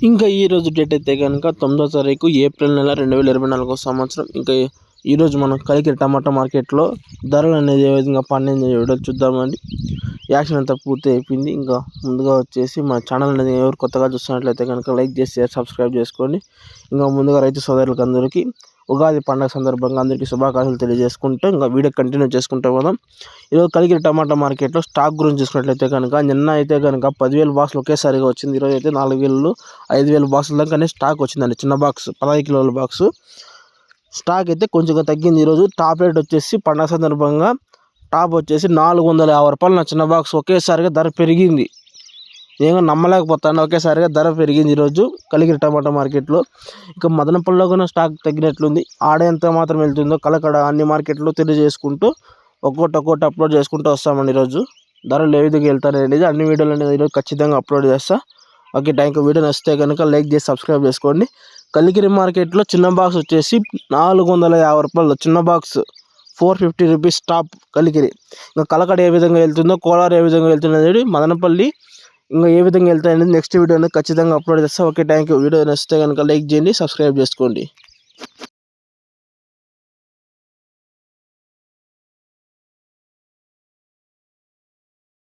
ఇంకా ఈరోజు డేట్ అయితే కనుక 9వ తారీఖు ఏప్రిల్ నెల 2024 సంవత్సరం. ఇంకా ఈరోజు మనం కలికిరి టమాటా మార్కెట్లో ధరలు అనేది ఏ విధంగా పండింది చూద్దామండి. యాక్షన్ అంతా పూర్తి అయిపోయింది. ఇంకా ముందుగా వచ్చేసి మన ఛానల్ అనేది ఎవరు కొత్తగా చూస్తున్నట్లయితే కనుక లైక్ చేసి సబ్స్క్రైబ్ చేసుకోండి. ఇంకా ముందుగా రైతు సోదరులకు అందరికీ ఉగాది పండుగ సందర్భంగా అందరికీ శుభాకాంక్షలు తెలియజేసుకుంటూ ఇంకా వీడియో కంటిన్యూ చేసుకుంటూ పోదాం. ఈరోజు కలికిరి టమాటా మార్కెట్లో స్టాక్ గురించి చూసుకున్నట్లయితే కనుక నిన్న అయితే కనుక 10,000 బాక్సులు ఒకేసారిగా వచ్చింది. ఈరోజు అయితే 4,000 5,000 బాక్సుల దాకానే స్టాక్ వచ్చిందండి. చిన్న బాక్స్ 15 కిలోల బాక్సు స్టాక్ అయితే కొంచెం తగ్గింది. ఈరోజు టాప్ రేట్ వచ్చేసి పండుగ సందర్భంగా టాప్ వచ్చేసి 450 రూపాయలు. నా చిన్న బాక్స్ ఒకేసారిగా ధర పెరిగింది. నేను నమ్మలేకపోతాను, ఒకేసారిగా ధర పెరిగింది ఈరోజు కలికిరి టమాటా మార్కెట్లో. ఇక మదనపల్లిలో కూడా స్టాక్ తగ్గినట్లుంది. ఆడ ఎంత మాత్రం వెళ్తుందో కలకడ అన్ని మార్కెట్లో తెలియజేసుకుంటూ ఒక్కొక్కటి అప్లోడ్ చేసుకుంటూ వస్తామండి. ఈరోజు ధరలు ఏ విధంగా వెళ్తారనేది అన్ని వీడియోలు అనేది ఈరోజు ఖచ్చితంగా అప్లోడ్ చేస్తా. Okay, thank you. వీడియో నచ్చితే కనుక లైక్ చేసి సబ్స్క్రైబ్ చేసుకోండి. కలికిరి మార్కెట్లో చిన్న బాక్స్ వచ్చేసి 450 రూపాయలు. చిన్న బాక్స్ 450 రూపీస్ టాప్ కలికిరి. ఇంకా కలకడ ఏ విధంగా వెళ్తుందో, కోలార్ ఏ విధంగా వెళ్తుందో అనేది, మదనపల్లి ఇంకా ఏ విధంగా వెళ్తాయి అనేది నెక్స్ట్ వీడియో అనేది ఖచ్చితంగా అప్లోడ్ చేస్తాను. Okay, thank you. వీడియో నచ్చితే కనుక లైక్ చేయండి, సబ్స్క్రైబ్ చేసుకోండి.